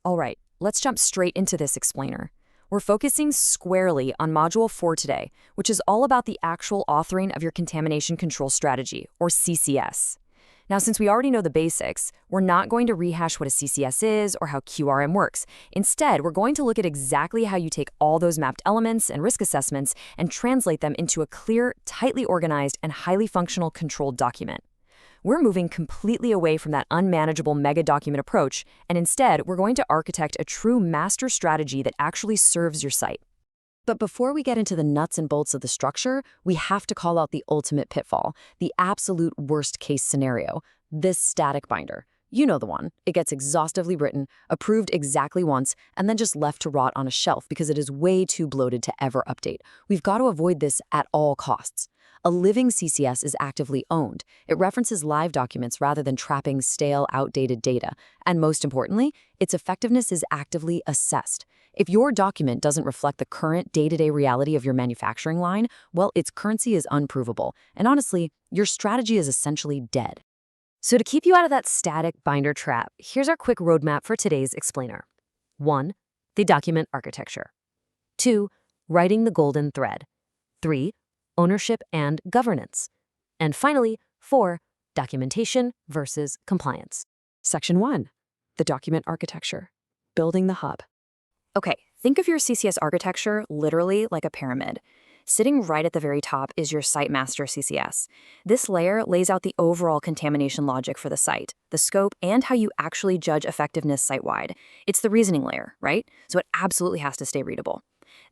All right, let's jump straight into this explainer. We're focusing squarely on Module 4 today, which is all about the actual authoring of your Contamination Control Strategy, or CCS. Now, since we already know the basics, we're not going to rehash what a CCS is or how QRM works. Instead, we're going to look at exactly how you take all those mapped elements and risk assessments and translate them into a clear, tightly organized, and highly functional controlled document. We're moving completely away from that unmanageable mega document approach, and instead, we're going to architect a true master strategy that actually serves your site. But before we get into the nuts and bolts of the structure, we have to call out the ultimate pitfall, the absolute worst-case scenario, this static binder. You know the one. It gets exhaustively written, approved exactly once, and then just left to rot on a shelf because it is way too bloated to ever update. We've got to avoid this at all costs. A living CCS is actively owned. It references live documents rather than trapping stale, outdated data. And most importantly, its effectiveness is actively assessed. If your document doesn't reflect the current day-to-day reality of your manufacturing line, well, its currency is unprovable. And honestly, your strategy is essentially dead. So to keep you out of that static binder trap, here's our quick roadmap for today's explainer. 1. The document architecture. 2. Writing the golden thread. 3. Ownership and governance. And finally, 4. Documentation versus compliance. Section 1. The document architecture. Building the hub. Okay, think of your CCS architecture literally like a pyramid. Sitting right at the very top is your Site Master CCS. This layer lays out the overall contamination logic for the site, the scope, and how you actually judge effectiveness site-wide. It's the reasoning layer, right? So it absolutely has to stay readable.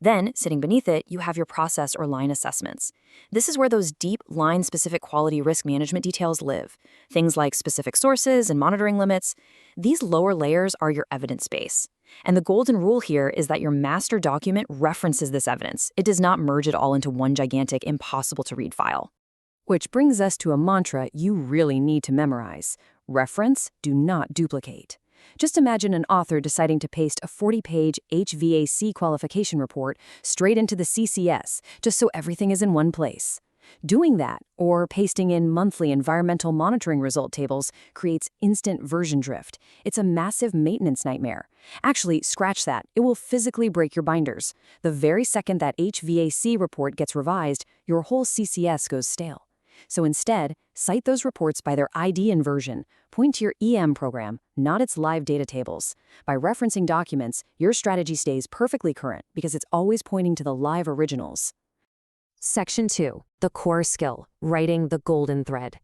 Then, sitting beneath it, you have your process or line assessments. This is where those deep, line-specific quality risk management details live. Things like specific sources and monitoring limits. These lower layers are your evidence base. And the golden rule here is that your master document references this evidence. It does not merge it all into one gigantic, impossible-to-read file. Which brings us to a mantra you really need to memorize. Reference, do not duplicate. Just imagine an author deciding to paste a 40-page HVAC qualification report straight into the CCS, just so everything is in one place. Doing that, or pasting in monthly environmental monitoring result tables, creates instant version drift. It's a massive maintenance nightmare. Actually, scratch that. It will physically break your binders. The very second that HVAC report gets revised, your whole CCS goes stale. So instead, cite those reports by their ID and version. Point to your EM program, not its live data tables. By referencing documents, your strategy stays perfectly current because it's always pointing to the live originals. Section 2. The core skill, writing the golden thread.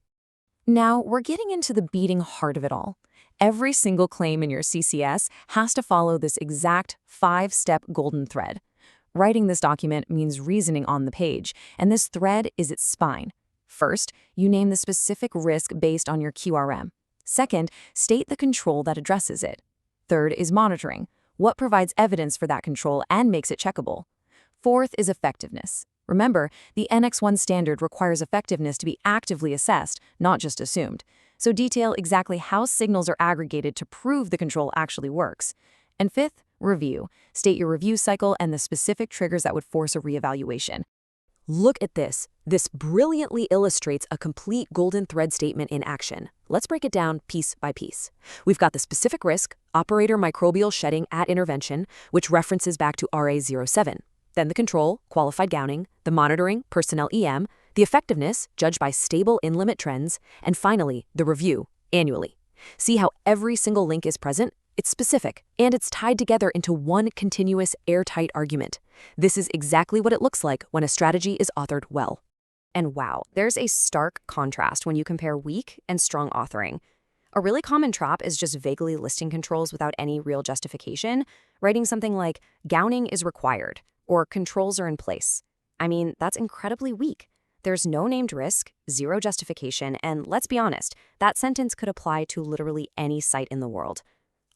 Now, we're getting into the beating heart of it all. Every single claim in your CCS has to follow this exact 5-step golden thread. Writing this document means reasoning on the page, and this thread is its spine. First, you name the specific risk based on your QRM. Second, state the control that addresses it. Third is monitoring. What provides evidence for that control and makes it checkable? Fourth is effectiveness. Remember, the Annex 1 standard requires effectiveness to be actively assessed, not just assumed. So detail exactly how signals are aggregated to prove the control actually works. And fifth, review. State your review cycle and the specific triggers that would force a reevaluation. Look at this. This brilliantly illustrates a complete golden thread statement in action. Let's break it down piece by piece. We've got the specific risk, operator microbial shedding at intervention, which references back to RA07. Then the control, qualified gowning, the monitoring, personnel EM, the effectiveness, judged by stable in-limit trends, and finally, the review, annually. See how every single link is present? It's specific, and it's tied together into one continuous, airtight argument. This is exactly what it looks like when a strategy is authored well. And wow, there's a stark contrast when you compare weak and strong authoring. A really common trap is just vaguely listing controls without any real justification, writing something like, gowning is required, or controls are in place. I mean, that's incredibly weak. There's no named risk, zero justification, and let's be honest, that sentence could apply to literally any site in the world.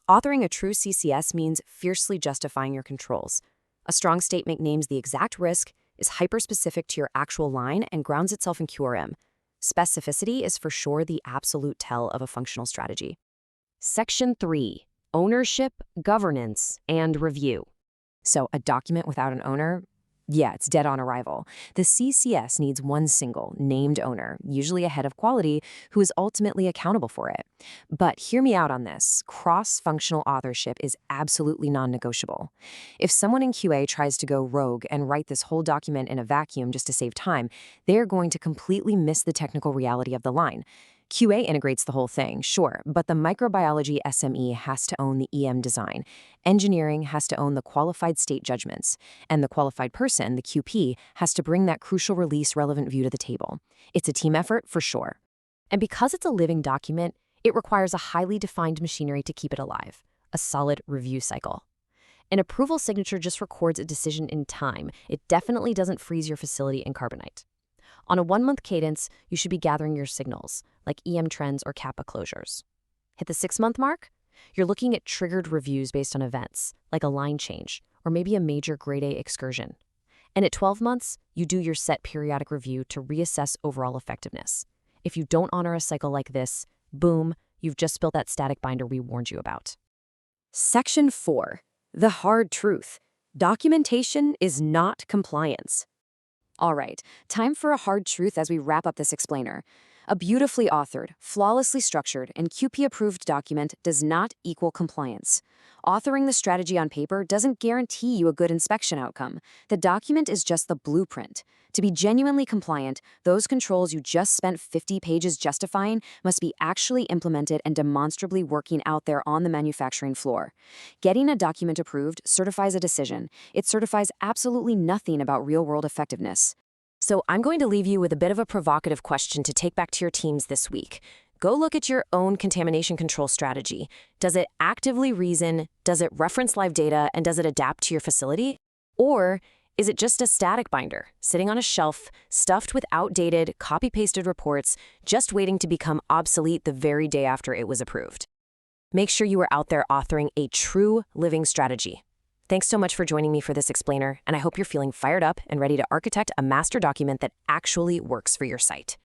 Authoring a true CCS means fiercely justifying your controls. A strong statement names the exact risk, is hyper-specific to your actual line, and grounds itself in QRM. Specificity is for sure the absolute tell of a functional strategy. Section 3. Ownership, governance, and review. So a document without an owner? Yeah, it's dead on arrival. The CCS needs one single, named owner, usually a head of quality, who is ultimately accountable for it. But hear me out on this. Cross-functional authorship is absolutely non-negotiable. If someone in QA tries to go rogue and write this whole document in a vacuum just to save time, they're going to completely miss the technical reality of the line. QA integrates the whole thing, sure, but the microbiology SME has to own the EM design. Engineering has to own the qualified state judgments. And the qualified person, the QP, has to bring that crucial release relevant view to the table. It's a team effort for sure. And because it's a living document, it requires a highly defined machinery to keep it alive, a solid review cycle. An approval signature just records a decision in time. It definitely doesn't freeze your facility in carbonite. On a 1-month cadence, you should be gathering your signals, like EM trends or CAPA closures. Hit the 6-month mark? You're looking at triggered reviews based on events, like a line change, or maybe a major grade A excursion. And at 12 months, you do your set periodic review to reassess overall effectiveness. If you don't honor a cycle like this, boom, you've just spilled that static binder we warned you about. Section 4. The hard truth. Documentation is not compliance. All right, time for a hard truth as we wrap up this explainer. A beautifully authored, flawlessly structured, and QP-approved document does not equal compliance. Authoring the strategy on paper doesn't guarantee you a good inspection outcome. The document is just the blueprint. To be genuinely compliant, those controls you just spent 50 pages justifying must be actually implemented and demonstrably working out there on the manufacturing floor. Getting a document approved certifies a decision. It certifies absolutely nothing about real-world effectiveness. So I'm going to leave you with a bit of a provocative question to take back to your teams this week. Go look at your own contamination control strategy. Does it actively reason? Does it reference live data? And does it adapt to your facility? Or is it just a static binder, sitting on a shelf, stuffed with outdated, copy-pasted reports, just waiting to become obsolete the very day after it was approved? Make sure you are out there authoring a true living strategy. Thanks so much for joining me for this explainer, and I hope you're feeling fired up and ready to architect a master document that actually works for your site.